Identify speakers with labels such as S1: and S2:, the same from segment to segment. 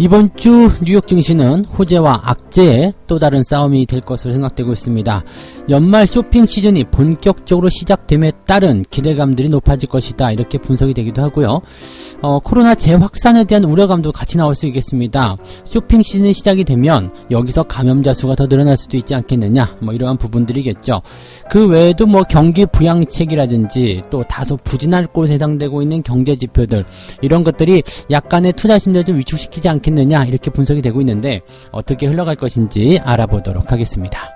S1: 이번 주 뉴욕 증시는 호재와 악재의 또 다른 싸움이 될 것으로 생각되고 있습니다. 연말 쇼핑 시즌이 본격적으로 시작됨에 따른 기대감들이 높아질 것이다, 이렇게 분석이 되기도 하고요. 코로나 재확산에 대한 우려감도 같이 나올 수 있겠습니다. 쇼핑 시즌이 시작이 되면 여기서 감염자 수가 더 늘어날 수도 있지 않겠느냐, 이러한 부분들이겠죠. 그 외에도 경기 부양책이라든지 또 다소 부진할 곳에 해당되고 있는 경제 지표들, 이런 것들이 약간의 투자 심리를 좀 위축시키지 않겠느냐, 이렇게 분석이 되고 있는데 어떻게 흘러갈 것인지 알아보도록 하겠습니다.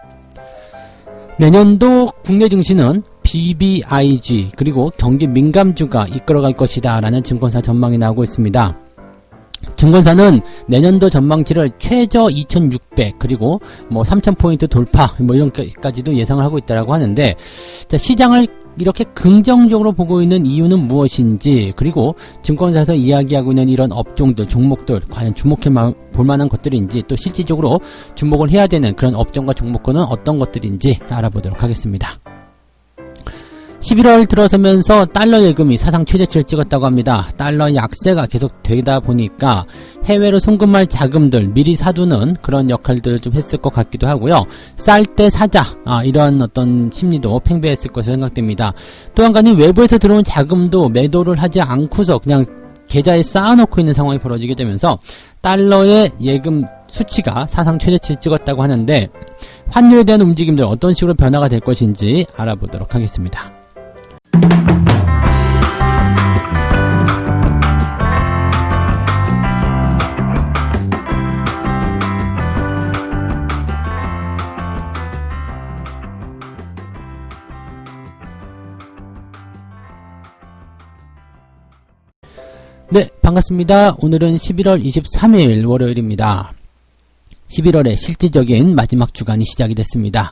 S1: 내년도 국내 증시는 BBIG 그리고 경기 민감주가 이끌어갈 것이다 라는 증권사 전망이 나오고 있습니다. 증권사는 내년도 전망치를 최저 2600 그리고 3000포인트 돌파 이런까지도 예상을 하고 있다고 하는데, 자, 시장을 이렇게 긍정적으로 보고 있는 이유는 무엇인지, 그리고 증권사에서 이야기하고 있는 이런 업종들, 종목들 과연 주목해 볼 만한 것들인지, 또 실질적으로 주목을 해야 되는 그런 업종과 종목군은 어떤 것들인지 알아보도록 하겠습니다. 11월 들어서면서 달러 예금이 사상 최대치를 찍었다고 합니다. 달러 약세가 계속 되다 보니까 해외로 송금할 자금들 미리 사두는 그런 역할들을 좀 했을 것 같기도 하고요. 쌀 때 사자, 이러한 어떤 심리도 팽배했을 것으로 생각됩니다. 또 한 가지 외부에서 들어온 자금도 매도를 하지 않고서 그냥 계좌에 쌓아놓고 있는 상황이 벌어지게 되면서 달러의 예금 수치가 사상 최대치를 찍었다고 하는데, 환율에 대한 움직임들 어떤 식으로 변화가 될 것인지 알아보도록 하겠습니다. 네, 반갑습니다. 오늘은 11월 23일 월요일입니다. 11월의 실질적인 마지막 주간이 시작이 됐습니다.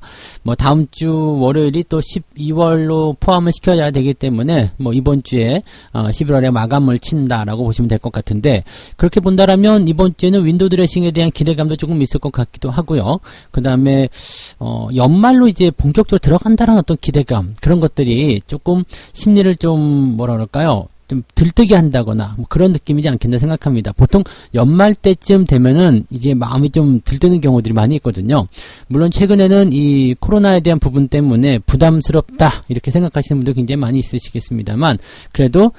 S1: 다음 주 월요일이 또 12월로 포함을 시켜야 되기 때문에 이번 주에 11월에 마감을 친다라고 보시면 될 것 같은데, 그렇게 본다라면 이번 주에는 윈도우 드레싱에 대한 기대감도 조금 있을 것 같기도 하고요. 그 다음에 연말로 이제 본격적으로 들어간다는 어떤 기대감, 그런 것들이 조금 심리를 좀 좀 들뜨게 한다거나 그런 느낌이지 않겠나 생각합니다. 보통 연말 때쯤 되면은 이제 마음이 좀 들뜨는 경우들이 많이 있거든요. 물론 최근에는 이 코로나에 대한 부분 때문에 부담스럽다 이렇게 생각하시는 분들 굉장히 많이 있으시겠습니다만, 그래도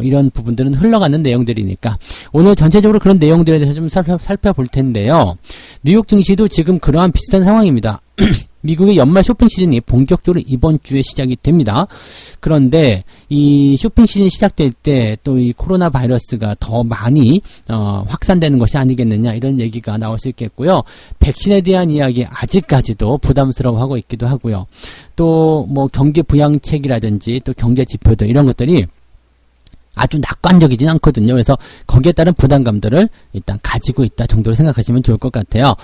S1: 이런 부분들은 흘러가는 내용들이니까 오늘 전체적으로 그런 내용들에 대해서 좀 살펴볼 텐데요. 뉴욕 증시도 지금 그러한 비슷한 상황입니다. 미국의 연말 쇼핑 시즌이 본격적으로 이번 주에 시작이 됩니다. 그런데 이 쇼핑 시즌이 시작될 때 또 이 코로나 바이러스가 더 많이 확산되는 것이 아니겠느냐, 이런 얘기가 나올 수 있겠고요. 백신에 대한 이야기 아직까지도 부담스러워하고 있기도 하고요. 또 경기 부양책이라든지 또 경제 지표들, 이런 것들이 아주 낙관적이진 않거든요. 그래서 거기에 따른 부담감들을 일단 가지고 있다 정도로 생각하시면 좋을 것 같아요.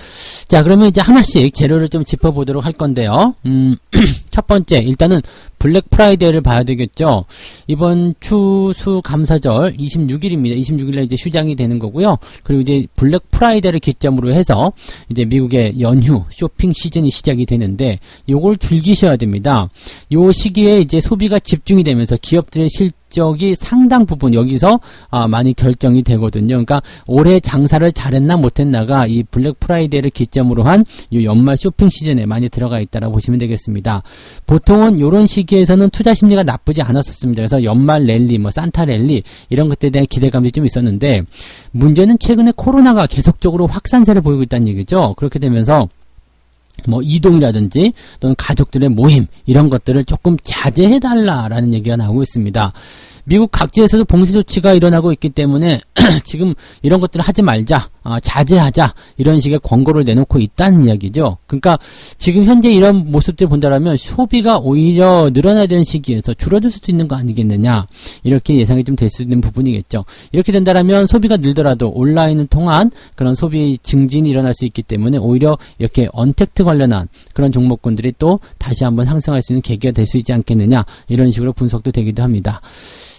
S1: 자, 그러면 이제 하나씩 재료를 좀 짚어보도록 할 건데요. 첫 번째, 일단은 블랙 프라이데이를 봐야 되겠죠. 이번 추수감사절 26일입니다. 26일에 이제 휴장이 되는 거고요. 그리고 이제 블랙 프라이데이를 기점으로 해서 이제 미국의 연휴 쇼핑 시즌이 시작이 되는데, 요걸 즐기셔야 됩니다. 요 시기에 이제 소비가 집중이 되면서 기업들의 실적이 상당 부분 여기서 많이 결정이 되거든요. 그러니까 올해 장사를 잘했나 못했나가 이 블랙 프라이데이를 기점으로 한 이 연말 쇼핑 시즌에 많이 들어가 있다라고 보시면 되겠습니다. 보통은 이런 시기에서는 투자 심리가 나쁘지 않았었습니다. 그래서 연말 랠리, 산타 랠리, 이런 것들에 대한 기대감이 좀 있었는데, 문제는 최근에 코로나가 계속적으로 확산세를 보이고 있다는 얘기죠. 그렇게 되면서 이동이라든지 또는 가족들의 모임, 이런 것들을 조금 자제해달라라는 얘기가 나오고 있습니다. 미국 각지에서도 봉쇄 조치가 일어나고 있기 때문에 지금 이런 것들을 하지 말자, 자제하자, 이런 식의 권고를 내놓고 있다는 이야기죠. 그러니까 지금 현재 이런 모습들을 본다면 소비가 오히려 늘어나야 되는 시기에서 줄어들 수도 있는 거 아니겠느냐, 이렇게 예상이 좀 될 수 있는 부분이겠죠. 이렇게 된다면 소비가 늘더라도 온라인을 통한 그런 소비 증진이 일어날 수 있기 때문에 오히려 이렇게 언택트 관련한 그런 종목군들이 또 다시 한번 상승할 수 있는 계기가 될 수 있지 않겠느냐, 이런 식으로 분석도 되기도 합니다.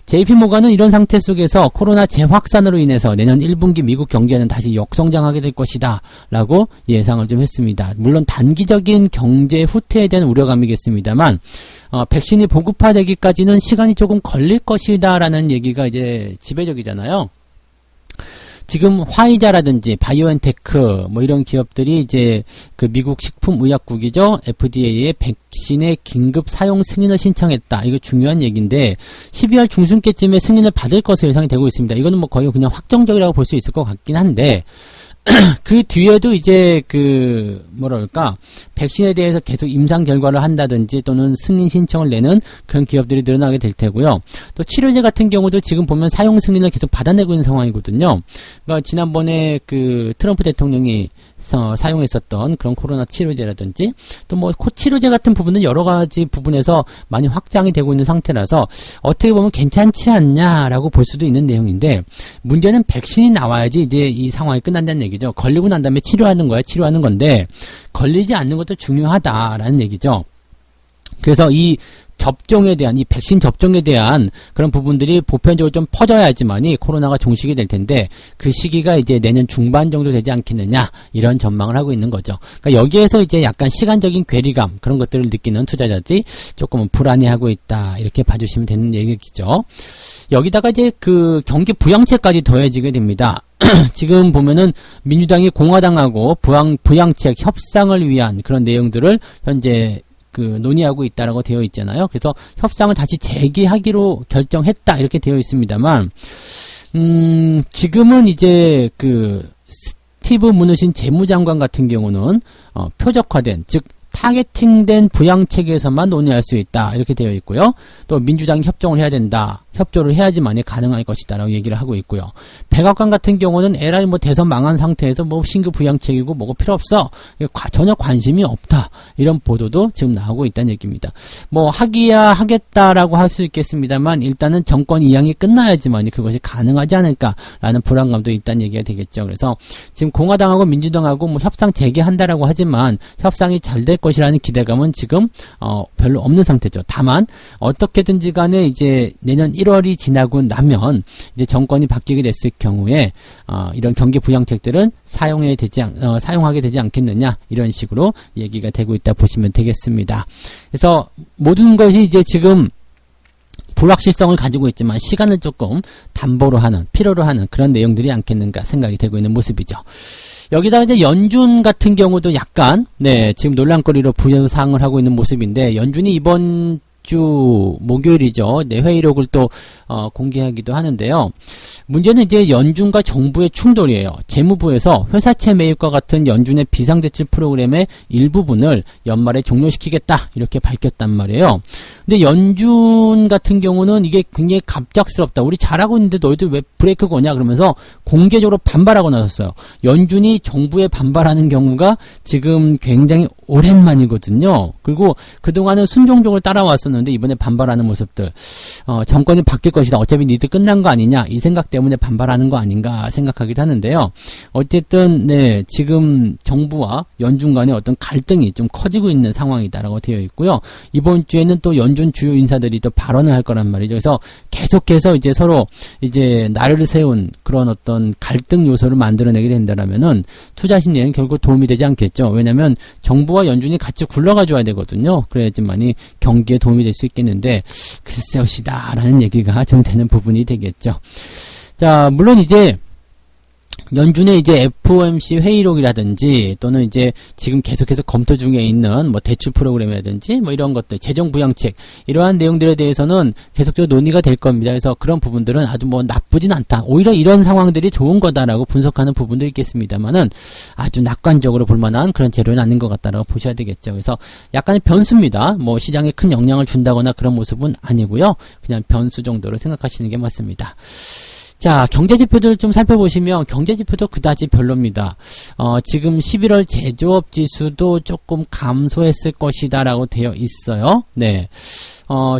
S1: JP모건은 이런 상태 속에서 코로나 재확산으로 인해서 내년 1분기 미국 경제는 다시 역성장하게 될 것이다 라고 예상을 좀 했습니다. 물론 단기적인 경제 후퇴에 대한 우려감이겠습니다만, 백신이 보급화되기까지는 시간이 조금 걸릴 것이다 라는 얘기가 이제 지배적이잖아요. 지금 화이자라든지 바이오엔테크 뭐 이런 기업들이 이제 그 미국 식품의약국이죠. FDA에 백신의 긴급 사용 승인을 신청했다. 이거 중요한 얘기인데 12월 중순께쯤에 승인을 받을 것으로 예상이 되고 있습니다. 이거는 뭐 거의 그냥 확정적이라고 볼 수 있을 것 같긴 한데 그 뒤에도 이제 그 뭐랄까 백신에 대해서 계속 임상 결과를 한다든지 또는 승인 신청을 내는 그런 기업들이 늘어나게 될 테고요. 또 치료제 같은 경우도 지금 보면 사용 승인을 계속 받아내고 있는 상황이거든요. 그러니까 지난번에 그 트럼프 대통령이 사용했었던 그런 코로나 치료제라든지 또 뭐 치료제 같은 부분은 여러 가지 부분에서 많이 확장이 되고 있는 상태라서 어떻게 보면 괜찮지 않냐라고 볼 수도 있는 내용인데 문제는 백신이 나와야지 이제 이 상황이 끝난다는 얘기죠. 걸리고 난 다음에 치료하는 거야. 치료하는 건데 걸리지 않는 것도 중요하다라는 얘기죠. 그래서 이 접종에 대한 이 백신 접종에 대한 그런 부분들이 보편적으로 좀 퍼져야지만이 코로나가 종식이 될 텐데 그 시기가 이제 내년 중반 정도 되지 않겠느냐 이런 전망을 하고 있는 거죠. 그러니까 여기에서 이제 약간 시간적인 괴리감 그런 것들을 느끼는 투자자들이 조금은 불안해하고 있다 이렇게 봐주시면 되는 얘기죠. 여기다가 이제 그 경기 부양책까지 더해지게 됩니다. 지금 보면은 민주당이 공화당하고 부양책 협상을 위한 그런 내용들을 현재 그 논의하고 있다라고 되어 있잖아요. 그래서 협상을 다시 재개하기로 결정했다 이렇게 되어 있습니다만 지금은 이제 그 스티브 무누신 재무장관 같은 경우는 표적화된 즉 타겟팅된 부양책에서만 논의할 수 있다 이렇게 되어 있고요. 또 민주당이 협정을 해야 된다. 협조를 해야지만이 가능할 것이다 라고 얘기를 하고 있고요. 백악관 같은 경우는 에라이 뭐 대선 망한 상태에서 뭐 신규 부양책이고 뭐고 필요 없어. 전혀 관심이 없다. 이런 보도도 지금 나오고 있다는 얘기입니다. 뭐 하기야 하겠다라고 할 수 있겠습니다만 일단은 정권 이양이 끝나야지만이 그것이 가능하지 않을까라는 불안감도 있다는 얘기가 되겠죠. 그래서 지금 공화당하고 민주당하고 뭐 협상 재개한다라고 하지만 협상이 잘 될 것이라는 기대감은 지금 별로 없는 상태죠. 다만 어떻게든지 간에 이제 내년 1월이 지나고 나면 이제 정권이 바뀌게 됐을 경우에 이런 경기 부양책들은 사용하게 되지 않겠느냐 이런 식으로 얘기가 되고 있다 보시면 되겠습니다. 그래서 모든 것이 이제 지금 불확실성을 가지고 있지만 시간을 조금 담보로 하는 필요로 하는 그런 내용들이 않겠는가 생각이 되고 있는 모습이죠. 여기다가 이제 연준 같은 경우도 약간 지금 논란거리로 부상을 하고 있는 모습인데 연준이 이번 주 목요일이죠. 회의록을 또 공개하기도 하는데요. 문제는 이제 연준과 정부의 충돌이에요. 재무부에서 회사채 매입과 같은 연준의 비상대출 프로그램의 일부분을 연말에 종료시키겠다 이렇게 밝혔단 말이에요. 근데 연준 같은 경우는 이게 굉장히 갑작스럽다. 우리 잘하고 있는데 너희들 왜 브레이크 거냐 그러면서 공개적으로 반발하고 나섰어요. 연준이 정부에 반발하는 경우가 지금 굉장히 오랜만이거든요. 그리고 그동안은 순종적으로 따라왔었는데 이번에 반발하는 모습들 정권이 바뀔 것이다. 어차피 니들 끝난 거 아니냐 이 생각 때문에 반발하는 거 아닌가 생각하기도 하는데요. 어쨌든 지금 정부와 연준 간의 어떤 갈등이 좀 커지고 있는 상황이다라고 되어 있고요. 이번 주에는 또 연준 주요 인사들이 또 발언을 할 거란 말이죠. 그래서 계속해서 이제 서로 이제 나를 세운 그런 어떤 갈등 요소를 만들어내게 된다라면은 투자 심리에는 결국 도움이 되지 않겠죠. 왜냐하면 정부와 연준이 같이 굴러가줘야 되거든요. 그래야지만이 경기에 도움이 될 수 있겠는데 글쎄요시다라는 얘기가 좀 되는 부분이 되겠죠. 자, 물론 이제 연준의 이제 FOMC 회의록이라든지 또는 이제 지금 계속해서 검토 중에 있는 뭐 대출 프로그램이라든지 뭐 이런 것들, 재정 부양책 이러한 내용들에 대해서는 계속적으로 논의가 될 겁니다. 그래서 그런 부분들은 아주 뭐 나쁘진 않다. 오히려 이런 상황들이 좋은 거다라고 분석하는 부분도 있겠습니다만은 아주 낙관적으로 볼 만한 그런 재료는 아닌 것 같다라고 보셔야 되겠죠. 그래서 약간의 변수입니다. 뭐 시장에 큰 영향을 준다거나 그런 모습은 아니고요. 그냥 변수 정도로 생각하시는 게 맞습니다. 자, 경제지표들 좀 살펴보시면 경제지표도 그다지 별로입니다. 지금 11월 제조업 지수도 조금 감소했을 것이다 라고 되어 있어요.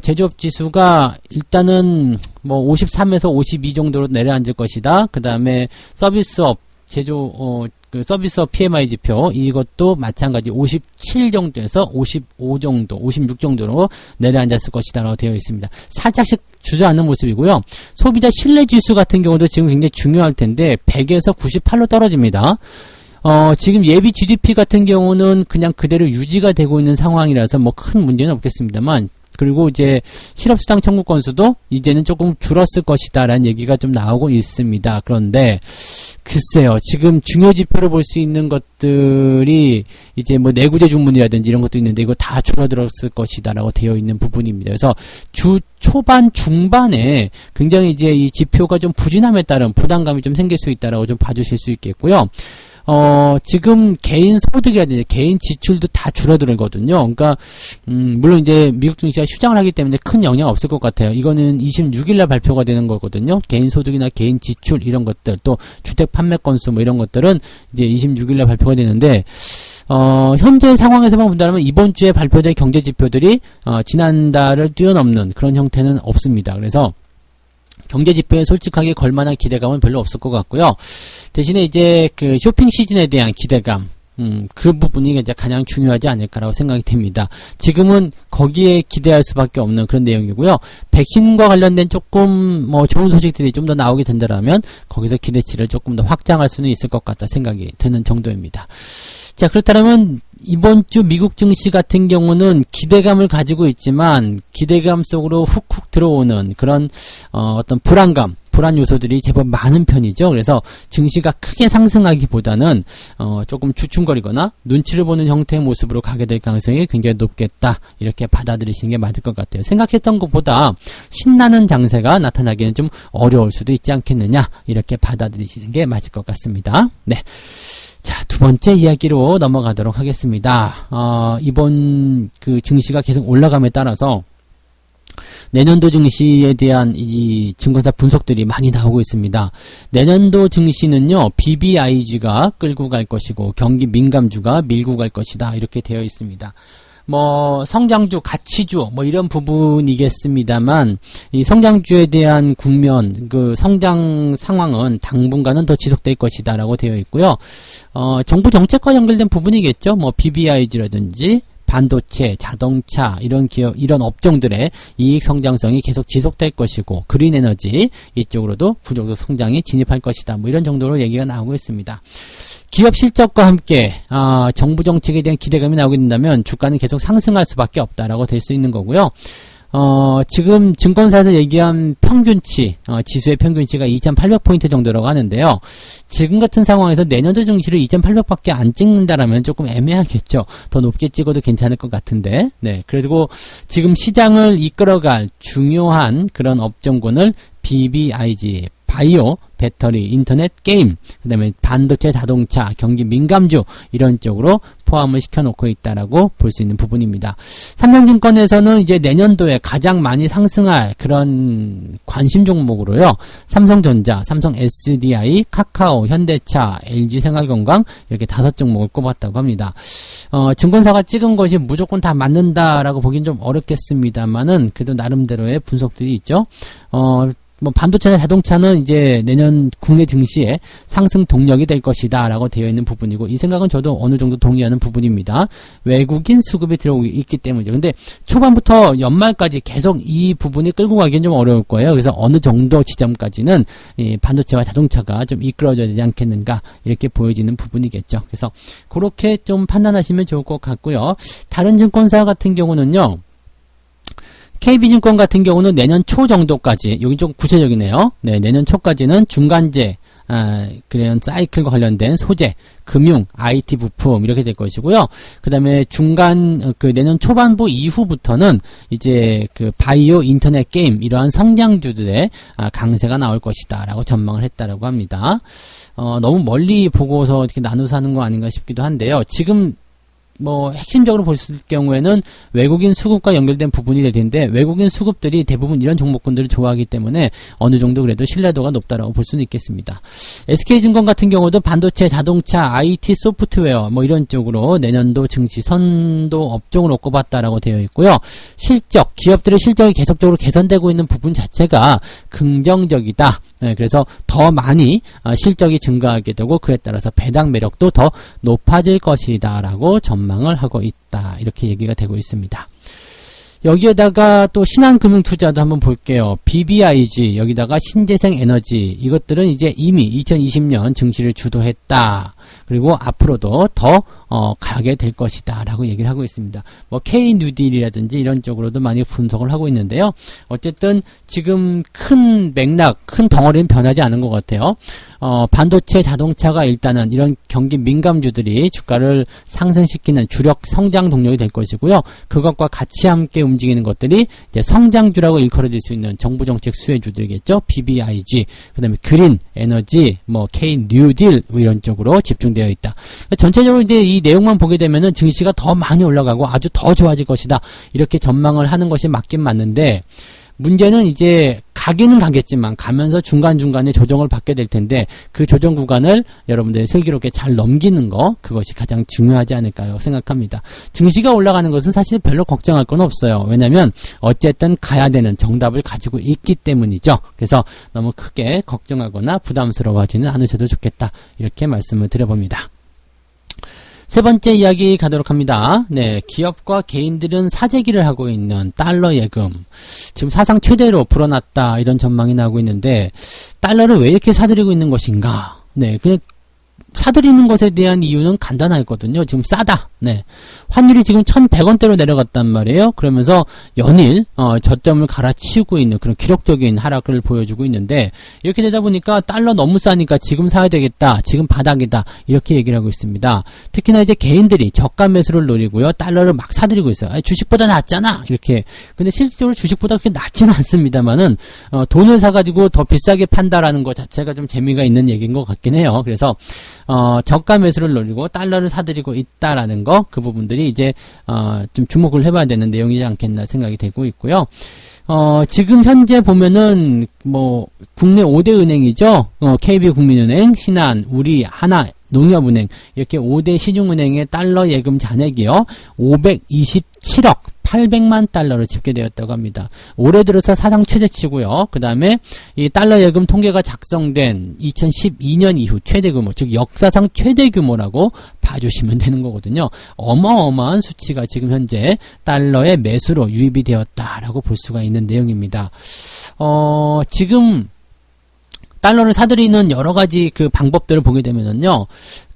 S1: 제조업 지수가 일단은 뭐 53에서 52 정도로 내려앉을 것이다. 그 다음에 서비스업 서비스업 PMI 지표 이것도 마찬가지 57 정도에서 55 정도, 56 정도로 내려앉았을 것이다 라고 되어 있습니다. 살짝씩 주저앉는 모습이고요. 소비자 신뢰지수 같은 경우도 지금 굉장히 중요할 텐데 100에서 98로 떨어집니다. 지금 예비 GDP 같은 경우는 그냥 그대로 유지가 되고 있는 상황이라서 뭐 큰 문제는 없겠습니다만 그리고 이제 실업수당 청구 건수도 이제는 조금 줄었을 것이다라는 얘기가 좀 나오고 있습니다. 그런데 글쎄요, 지금 중요 지표로 볼 수 있는 것들이 이제 뭐 내구재 주문이라든지 이런 것도 있는데 이거 다 줄어들었을 것이다라고 되어 있는 부분입니다. 그래서 주 초반 중반에 굉장히 이제 이 지표가 좀 부진함에 따른 부담감이 좀 생길 수 있다라고 좀 봐주실 수 있겠고요. 지금 개인 소득이라든지 개인 지출도 다 줄어들거든요. 그러니까, 물론 이제 미국 증시가 휴장을 하기 때문에 큰 영향 없을 것 같아요. 이거는 26일날 발표가 되는 거거든요. 개인 소득이나 개인 지출 이런 것들, 또 주택 판매 건수 뭐 이런 것들은 이제 26일날 발표가 되는데, 현재 상황에서만 본다면 이번 주에 발표된 경제 지표들이, 지난달을 뛰어넘는 그런 형태는 없습니다. 그래서, 경제 지표에 솔직하게 걸만한 기대감은 별로 없을 것 같고요. 대신에 이제 그 쇼핑 시즌에 대한 기대감, 그 부분이 이제 가장 중요하지 않을까라고 생각이 됩니다. 지금은 거기에 기대할 수밖에 없는 그런 내용이고요. 백신과 관련된 조금 뭐 좋은 소식들이 좀 더 나오게 된다면 거기서 기대치를 조금 더 확장할 수는 있을 것 같다 생각이 드는 정도입니다. 자, 그렇다면 이번 주 미국 증시 같은 경우는 기대감을 가지고 있지만 기대감 속으로 훅훅 들어오는 그런 어떤 불안 요소들이 제법 많은 편이죠. 그래서 증시가 크게 상승하기보다는 조금 주춤거리거나 눈치를 보는 형태의 모습으로 가게 될 가능성이 굉장히 높겠다. 이렇게 받아들이시는 게 맞을 것 같아요. 생각했던 것보다 신나는 장세가 나타나기는 좀 어려울 수도 있지 않겠느냐. 이렇게 받아들이시는 게 맞을 것 같습니다. 네. 자, 두 번째 이야기로 넘어가도록 하겠습니다. 이번 그 증시가 계속 올라감에 따라서 내년도 증시에 대한 이 증권사 분석들이 많이 나오고 있습니다. 내년도 증시는요, BBIG가 끌고 갈 것이고 경기 민감주가 밀고 갈 것이다. 이렇게 되어 있습니다. 뭐 성장주, 가치주 뭐 이런 부분이겠습니다만 이 성장주에 대한 국면, 그 성장 상황은 당분간은 더 지속될 것이다라고 되어 있고요. 정부 정책과 연결된 부분이겠죠. 뭐 BBIG라든지 반도체, 자동차 이런 기업, 이런 업종들의 이익 성장성이 계속 지속될 것이고 그린 에너지 이쪽으로도 부족적 성장이 진입할 것이다. 뭐 이런 정도로 얘기가 나오고 있습니다. 기업 실적과 함께 정부 정책에 대한 기대감이 나오게 된다면 주가는 계속 상승할 수밖에 없다라고 될 수 있는 거고요. 지금 증권사에서 얘기한 평균치, 지수의 평균치가 2,800포인트 정도라고 하는데요. 지금 같은 상황에서 내년도 증시를 2,800밖에 안 찍는다라면 조금 애매하겠죠. 더 높게 찍어도 괜찮을 것 같은데. 네. 그리고 지금 시장을 이끌어갈 중요한 그런 업종군을 BBIG, 바이오, 배터리, 인터넷, 게임, 그 다음에 반도체, 자동차, 경기 민감주 이런 쪽으로 포함을 시켜놓고 있다라고 볼 수 있는 부분입니다. 삼성증권에서는 이제 내년도에 가장 많이 상승할 그런 관심 종목으로요. 삼성전자, 삼성 SDI, 카카오, 현대차, LG생활건강 이렇게 5종목을 꼽았다고 합니다. 증권사가 찍은 것이 무조건 다 맞는다라고 보기는 좀 어렵겠습니다만은 그래도 나름대로의 분석들이 있죠. 뭐 반도체나 자동차는 이제 내년 국내 증시에 상승 동력이 될 것이다 라고 되어 있는 부분이고 이 생각은 저도 어느 정도 동의하는 부분입니다. 외국인 수급이 들어오고 있기 때문이죠. 근데 초반부터 연말까지 계속 이 부분이 끌고 가기는 좀 어려울 거예요. 그래서 어느 정도 지점까지는 이 반도체와 자동차가 좀 이끌어져야 되지 않겠는가 이렇게 보여지는 부분이겠죠. 그래서 그렇게 좀 판단하시면 좋을 것 같고요. 다른 증권사 같은 경우는요. KB증권 같은 경우는 내년 초 정도까지, 여기 좀 구체적이네요. 네, 내년 초까지는 중간재, 그런 사이클과 관련된 소재, 금융, IT 부품 이렇게 될 것이고요. 그 다음에 내년 초반부 이후부터는 이제 그 바이오, 인터넷 게임 이러한 성장주들의 강세가 나올 것이다 라고 전망을 했다라고 합니다. 너무 멀리 보고서 이렇게 나눠서 하는 거 아닌가 싶기도 한데요. 지금 뭐 핵심적으로 봤을 경우에는 외국인 수급과 연결된 부분이 될 텐데 외국인 수급들이 대부분 이런 종목군들을 좋아하기 때문에 어느 정도 그래도 신뢰도가 높다라고 볼 수는 있겠습니다. SK증권 같은 경우도 반도체, 자동차, IT, 소프트웨어 뭐 이런 쪽으로 내년도 증시 선도 업종으로 꼽았다라고 되어 있고요. 실적, 기업들의 실적이 계속적으로 개선되고 있는 부분 자체가 긍정적이다. 네, 그래서 더 많이 실적이 증가하게 되고 그에 따라서 배당 매력도 더 높아질 것이다 라고 전망을 하고 있다. 이렇게 얘기가 되고 있습니다. 여기에다가 또 신한금융투자도 한번 볼게요. BBIG, 여기다가 신재생에너지, 이것들은 이제 이미 2020년 증시를 주도했다. 그리고 앞으로도 더 가게 될 것이다 라고 얘기를 하고 있습니다. 뭐 K-뉴딜이라든지 이런 쪽으로도 많이 분석을 하고 있는데요. 어쨌든 지금 큰 맥락, 큰 덩어리는 변하지 않은 것 같아요. 반도체, 자동차가 일단은 이런 경기 민감주들이 주가를 상승시키는 주력 성장 동력이 될 것이고요. 그것과 같이 함께 움직이는 것들이 이제 성장주라고 일컬어질 수 있는 정부 정책 수혜주들이겠죠. BBIG, 그 다음에 그린 에너지, 뭐 K-뉴딜 뭐 이런 쪽으로 집중되어 있다. 전체적으로 이제 이 내용만 보게 되면은 증시가 더 많이 올라가고 아주 더 좋아질 것이다. 이렇게 전망을 하는 것이 맞긴 맞는데, 문제는 이제 가기는 가겠지만 가면서 중간중간에 조정을 받게 될 텐데, 그 조정 구간을 여러분들이 슬기롭게 잘 넘기는 거, 그것이 가장 중요하지 않을까요 생각합니다. 증시가 올라가는 것은 사실 별로 걱정할 건 없어요. 왜냐면 어쨌든 가야 되는 정답을 가지고 있기 때문이죠. 그래서 너무 크게 걱정하거나 부담스러워하지는 않으셔도 좋겠다, 이렇게 말씀을 드려봅니다. 세 번째 이야기 가도록 합니다. 네, 기업과 개인들은 사재기를 하고 있는 달러 예금. 지금 사상 최대로 불어났다, 이런 전망이 나오고 있는데, 달러를 왜 이렇게 사들이고 있는 것인가? 네, 그냥 사들이는 것에 대한 이유는 간단하거든요. 지금 싸다. 네. 환율이 지금 1,100원대로 내려갔단 말이에요. 그러면서 연일 저점을 갈아치우고 있는 그런 기록적인 하락을 보여주고 있는데, 이렇게 되다 보니까 달러 너무 싸니까 지금 사야 되겠다, 지금 바닥이다, 이렇게 얘기를 하고 있습니다. 특히나 이제 개인들이 저가 매수를 노리고요, 달러를 막 사들이고 있어요. 아니, 주식보다 낫잖아, 이렇게. 근데 실질적으로 주식보다 그렇게 낫지는 않습니다만은 돈을 사가지고 더 비싸게 판다라는 것 자체가 좀 재미가 있는 얘기인 것 같긴 해요. 그래서 저가 매수를 노리고 달러를 사들이고 있다라는 거, 그 부분들이 이제 좀 주목을 해봐야 되는 내용이지 않겠나 생각이 되고 있고요. 지금 현재 보면은 뭐 국내 5대 은행이죠. KB국민은행, 신한, 우리, 하나, 농협은행, 이렇게 5대 시중은행의 달러 예금 잔액이요, 527억 800만 달러를 집계되었다고 합니다. 올해 들어서 사상 최대치고요. 그 다음에 이 달러 예금 통계가 작성된 2012년 이후 최대 규모, 즉 역사상 최대 규모라고 봐주시면 되는 거거든요. 어마어마한 수치가 지금 현재 달러의 매수로 유입이 되었다라고 볼 수가 있는 내용입니다. 지금 달러를 사들이는 여러 가지 그 방법들을 보게 되면은요,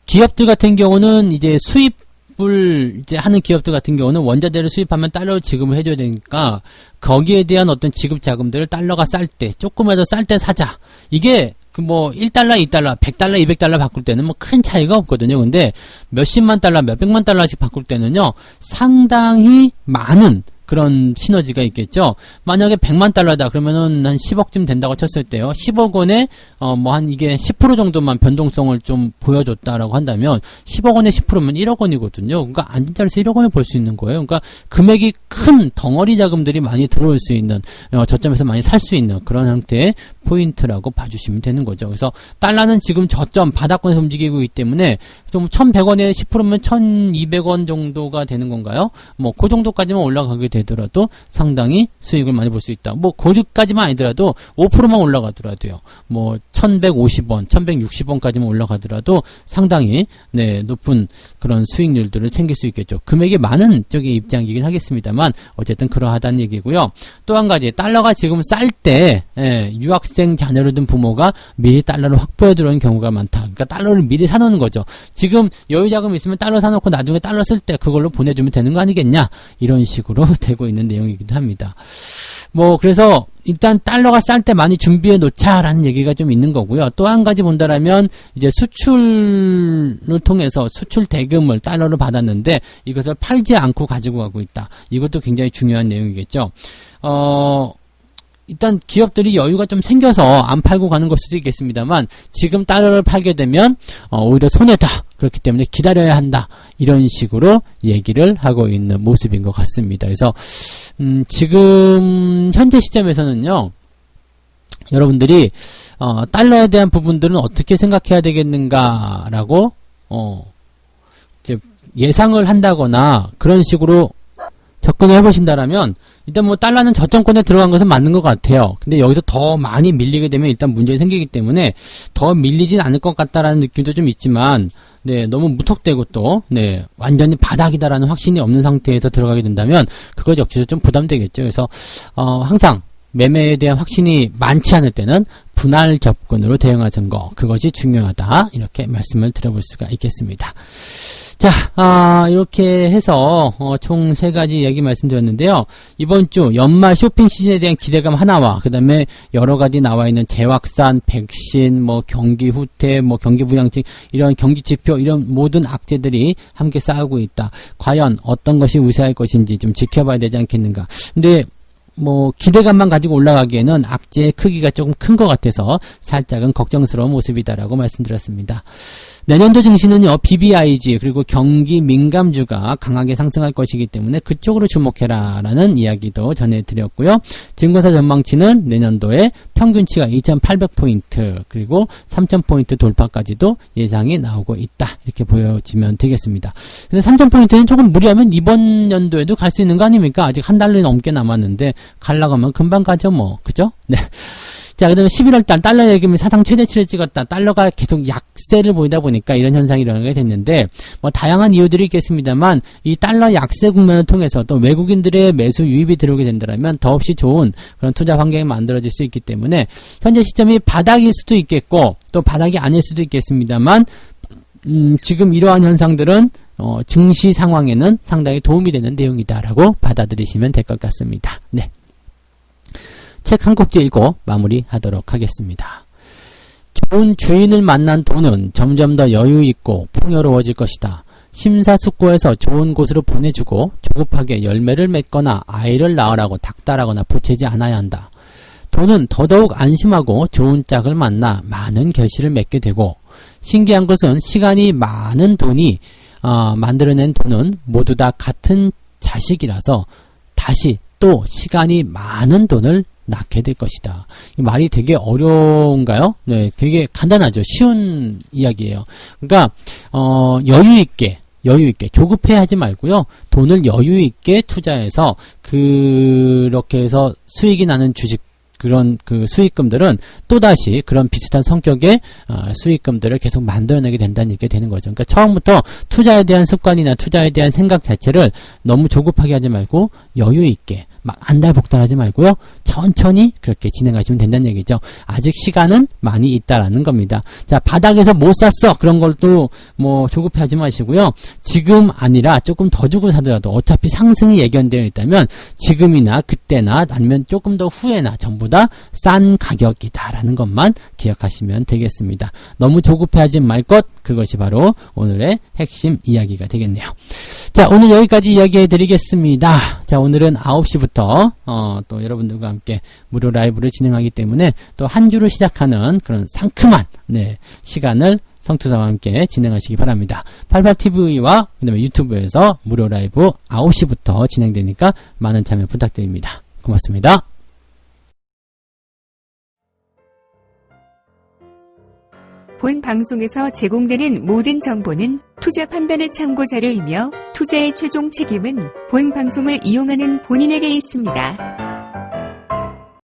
S1: 기업들 같은 경우는 이제 수입을 이제 하는 기업들 같은 경우는 원자재를 수입하면 달러를 지급을 해줘야 되니까 거기에 대한 어떤 지급 자금들을 달러가 쌀 때, 조금이라도 쌀 때 사자. 이게 그 뭐 1달러, 2달러, 100달러, 200달러 바꿀 때는 뭐 큰 차이가 없거든요. 근데 몇십만 달러, 몇백만 달러씩 바꿀 때는요, 상당히 많은 그런 시너지가 있겠죠. 만약에 100만 달러다 그러면은 한 10억쯤 된다고 쳤을 때요, 10억 원에 뭐 한 이게 10% 정도만 변동성을 좀 보여줬다라고 한다면 10억 원에 10%면 1억 원이거든요. 그러니까 앉은 자리에서 1억 원을 벌 수 있는 거예요. 그러니까 금액이 큰 덩어리 자금들이 많이 들어올 수 있는, 저점에서 많이 살 수 있는 그런 형태의 포인트라고 봐주시면 되는 거죠. 그래서 달러는 지금 저점 바닥권에서 움직이고 있기 때문에 좀 1,100원에 10%면 1,200원 정도가 되는 건가요? 뭐 그 정도까지만 올라가게 되더라도 상당히 수익을 많이 볼 수 있다. 뭐 거기까지만 아니더라도 5%만 올라가더라도요, 뭐 1,150원, 1,160원까지만 올라가더라도 상당히 네, 높은 그런 수익률들을 챙길 수 있겠죠. 금액이 많은 쪽의 입장이긴 하겠습니다만 어쨌든 그러하다는 얘기고요. 또 한 가지, 달러가 지금 쌀 때 유학생 자녀를 둔 부모가 미리 달러를 확보해 들어오는 경우가 많다. 그러니까 달러를 미리 사놓는 거죠. 지금 여유자금 있으면 달러 사놓고 나중에 달러 쓸 때 그걸로 보내주면 되는 거 아니겠냐, 이런 식으로 되고 있는 내용이기도 합니다. 뭐 그래서 일단 달러가 쌀 때 많이 준비해 놓자라는 얘기가 좀 있는 거고요. 또 한 가지 본다라면 이제 수출을 통해서 수출 대금을 달러로 받았는데 이것을 팔지 않고 가지고 가고 있다. 이것도 굉장히 중요한 내용이겠죠. 일단 기업들이 여유가 좀 생겨서 안 팔고 가는 걸 수도 있겠습니다만, 지금 달러를 팔게 되면 오히려 손해다. 그렇기 때문에 기다려야 한다. 이런 식으로 얘기를 하고 있는 모습인 것 같습니다. 그래서 지금 현재 시점에서는요, 여러분들이 달러에 대한 부분들은 어떻게 생각해야 되겠는가라고 이제 예상을 한다거나 그런 식으로 접근을 해보신다라면, 일단 뭐 달러는 저점권에 들어간 것은 맞는 것 같아요. 근데 여기서 더 많이 밀리게 되면 일단 문제가 생기기 때문에 더 밀리진 않을 것 같다라는 느낌도 좀 있지만, 네, 너무 무턱대고 또, 네, 완전히 바닥이다라는 확신이 없는 상태에서 들어가게 된다면, 그것 역시도 좀 부담되겠죠. 그래서, 항상 매매에 대한 확신이 많지 않을 때는 분할 접근으로 대응하는 거, 그것이 중요하다. 이렇게 말씀을 드려볼 수가 있겠습니다. 자, 이렇게 해서 총 3가지 얘기 말씀드렸는데요. 이번 주 연말 쇼핑 시즌에 대한 기대감 하나와 그 다음에 여러가지 나와있는 재확산, 백신, 뭐 경기 후퇴, 뭐 경기 부양책, 이런 경기 지표, 이런 모든 악재들이 함께 싸우고 있다. 과연 어떤 것이 우세할 것인지 좀 지켜봐야 되지 않겠는가. 근데 뭐 기대감만 가지고 올라가기에는 악재의 크기가 조금 큰 것 같아서 살짝은 걱정스러운 모습이다라고 말씀드렸습니다. 내년도 증시는요, BBIG 그리고 경기 민감주가 강하게 상승할 것이기 때문에 그쪽으로 주목해라 라는 이야기도 전해드렸고요. 증권사 전망치는 내년도에 평균치가 2800포인트 그리고 3000포인트 돌파까지도 예상이 나오고 있다, 이렇게 보여지면 되겠습니다. 근데 3000포인트는 조금 무리하면 이번 연도에도 갈 수 있는 거 아닙니까? 아직 한 달이 넘게 남았는데 가려고 하면 금방 가죠 뭐, 그죠? 네. 자, 그 다음에 11월달 달러 예금이 사상 최대치를 찍었다. 달러가 계속 약세를 보이다 보니까 이런 현상이 일어나게 됐는데, 뭐 다양한 이유들이 있겠습니다만 이 달러 약세 국면을 통해서 또 외국인들의 매수 유입이 들어오게 된다면 더없이 좋은 그런 투자 환경이 만들어질 수 있기 때문에 현재 시점이 바닥일 수도 있겠고 또 바닥이 아닐 수도 있겠습니다만 지금 이러한 현상들은 증시 상황에는 상당히 도움이 되는 내용이다라고 받아들이시면 될 것 같습니다. 네. 책 한 꼭지 읽고 마무리하도록 하겠습니다. 좋은 주인을 만난 돈은 점점 더 여유있고 풍요로워질 것이다. 심사숙고해서 좋은 곳으로 보내주고 조급하게 열매를 맺거나 아이를 낳으라고 닥달하거나 보채지 않아야 한다. 돈은 더더욱 안심하고 좋은 짝을 만나 많은 결실을 맺게 되고, 신기한 것은 시간이 많은 돈이 만들어낸 돈은 모두 다 같은 자식이라서 다시 또 시간이 많은 돈을 낳게 될 것이다. 이 말이 되게 어려운가요? 네, 되게 간단하죠. 쉬운 이야기예요. 그러니까 여유있게 조급해 하지 말고요. 돈을 여유있게 투자해서 그렇게 해서 수익이 나는 주식, 그런 그 수익금들은 또다시 그런 비슷한 성격의 수익금들을 계속 만들어내게 된다는 얘기가 되는 거죠. 그러니까 처음부터 투자에 대한 습관이나 투자에 대한 생각 자체를 너무 조급하게 하지 말고 여유있게 막 안달복달하지 말고요. 천천히 그렇게 진행하시면 된다는 얘기죠. 아직 시간은 많이 있다라는 겁니다. 자, 바닥에서 못 샀어. 그런 걸 또 뭐 조급해하지 마시고요. 지금 아니라 조금 더 주고 사더라도 어차피 상승이 예견되어 있다면 지금이나 그때나 아니면 조금 더 후에나 전부 다 싼 가격이다라는 것만 기억하시면 되겠습니다. 너무 조급해하지 말 것, 그것이 바로 오늘의 핵심 이야기가 되겠네요. 자, 오늘 여기까지 이야기해 드리겠습니다. 자, 오늘은 9시부터 또 여러분들과 함께 무료 라이브를 진행하기 때문에 또 한 주를 시작하는 그런 상큼한 시간을 성투사와 함께 진행하시기 바랍니다. 88TV와 그 다음에 유튜브에서 무료 라이브 9시부터 진행되니까 많은 참여 부탁드립니다. 고맙습니다.
S2: 본 방송에서 제공되는 모든 정보는 투자 판단의 참고 자료이며 투자의 최종 책임은 본 방송을 이용하는 본인에게 있습니다.